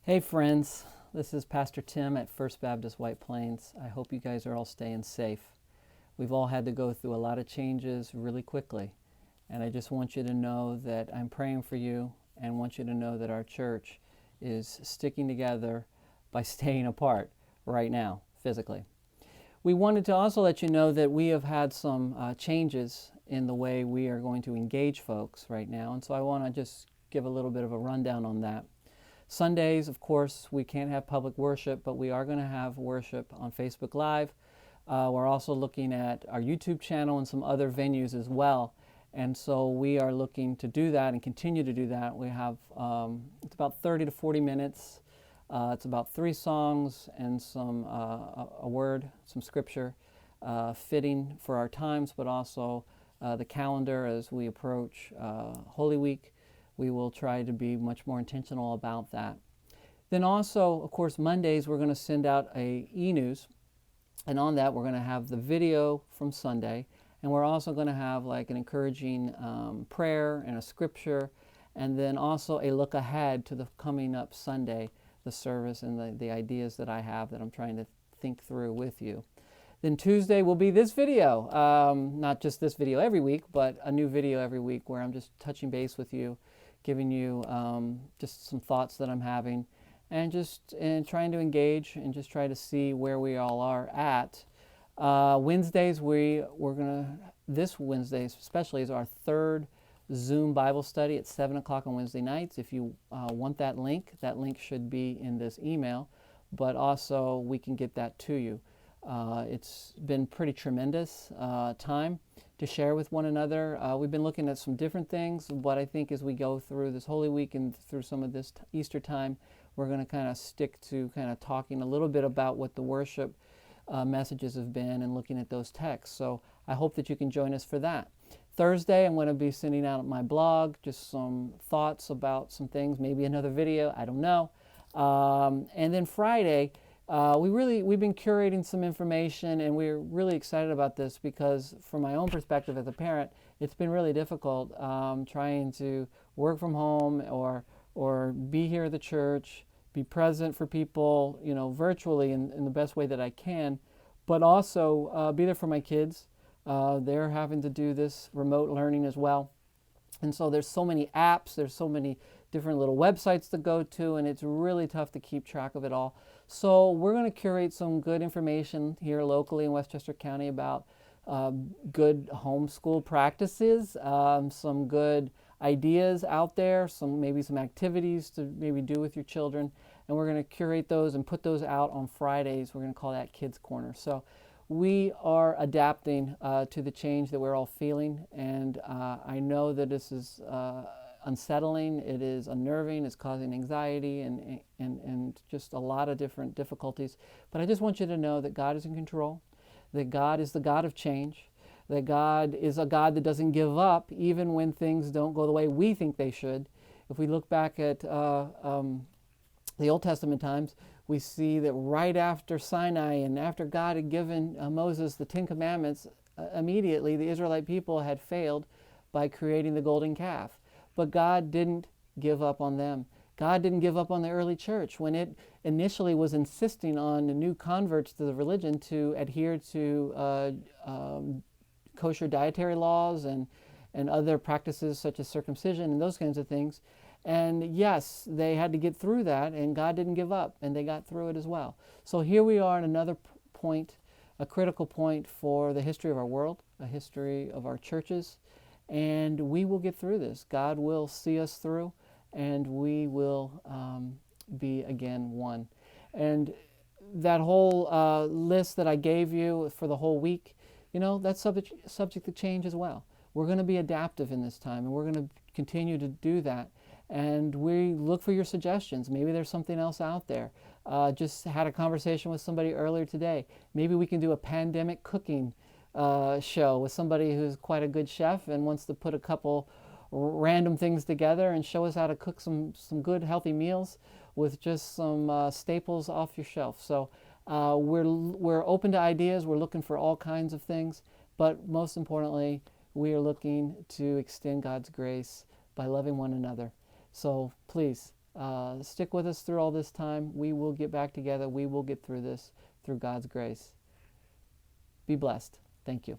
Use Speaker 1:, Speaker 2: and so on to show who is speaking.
Speaker 1: Hey friends, this is Pastor Tim at First Baptist White Plains. I hope you guys are all staying safe. We've all had to go through a lot of changes really quickly, and I just want you to know that I'm praying for you and want you to know that our church is sticking together by staying apart right now, physically. We wanted to also let you know that we have had some changes in the way we are going to engage folks right now, and so I want to just give a little bit of a rundown on that. Sundays, of course, we can't have public worship, but we are going to have worship on Facebook Live. We're also looking at our YouTube channel and some other venues as well. And so we are looking to do that and continue to do that. We have, it's about 30 to 40 minutes. It's about 3 songs and a word, some scripture, fitting for our times, but also the calendar as we approach Holy Week. We will try to be much more intentional about that. Then also, of course, Mondays we're going to send out a e-news, and on that we're going to have the video from Sunday, and we're also going to have like an encouraging prayer and a scripture, and then also a look ahead to the coming up Sunday, the service and the ideas that I have that I'm trying to think through with you. Then Tuesday will be this video, not just this video every week, but a new video every week where I'm just touching base with you, giving you just some thoughts that I'm having, and trying to engage and just try to see where we all are at. Wednesdays, this Wednesday especially is our 3rd Zoom Bible study at 7 o'clock on Wednesday nights. If you want that link should be in this email, but also we can get that to you. It's been pretty tremendous time to share with one another. We've been looking at some different things, but I think as we go through this Holy Week and through some of this Easter time, we're going to kind of stick to kind of talking a little bit about what the worship messages have been and looking at those texts. So I hope that you can join us for that. Thursday, I'm going to be sending out my blog, just some thoughts about some things, maybe another video, I don't know. And then Friday, we've been curating some information, and we're really excited about this because from my own perspective as a parent, it's been really difficult trying to work from home or be here at the church, be present for people, virtually in the best way that I can, but also be there for my kids. They're having to do this remote learning as well. And so there's so many apps, there's so many different little websites to go to, and it's really tough to keep track of it all. So we're going to curate some good information here locally in Westchester County about good homeschool practices, some good ideas out there, maybe some activities to maybe do with your children, and we're going to curate those and put those out on Fridays. We're going to call that Kids Corner. So we are adapting to the change that we're all feeling, and I know that this is unsettling, it is unnerving, it's causing anxiety and just a lot of different difficulties. But I just want you to know that God is in control, that God is the God of change, that God is a God that doesn't give up even when things don't go the way we think they should. If we look back at the Old Testament times, we see that right after Sinai and after God had given Moses the 10 Commandments, immediately the Israelite people had failed by creating the golden calf. But God didn't give up on them. God didn't give up on the early church when it initially was insisting on the new converts to the religion to adhere to kosher dietary laws and other practices such as circumcision and those kinds of things. And yes, they had to get through that, and God didn't give up, and they got through it as well. So here we are at another point, a critical point for the history of our world, a history of our churches, and we will get through this. God will see us through, and we will be again one. And that whole list that I gave you for the whole week, that's subject to change as well. We're going to be adaptive in this time, and we're going to continue to do that. And we look for your suggestions. Maybe there's something else out there. Just had a conversation with somebody earlier today. Maybe we can do a pandemic cooking show with somebody who's quite a good chef and wants to put a couple random things together and show us how to cook some good healthy meals with just some staples off your shelf. So we're open to ideas. We're looking for all kinds of things, but most importantly, we are looking to extend God's grace by loving one another. So please Stick with us through all this time. We will get back together. We will get through this through God's grace. Be blessed. Thank you.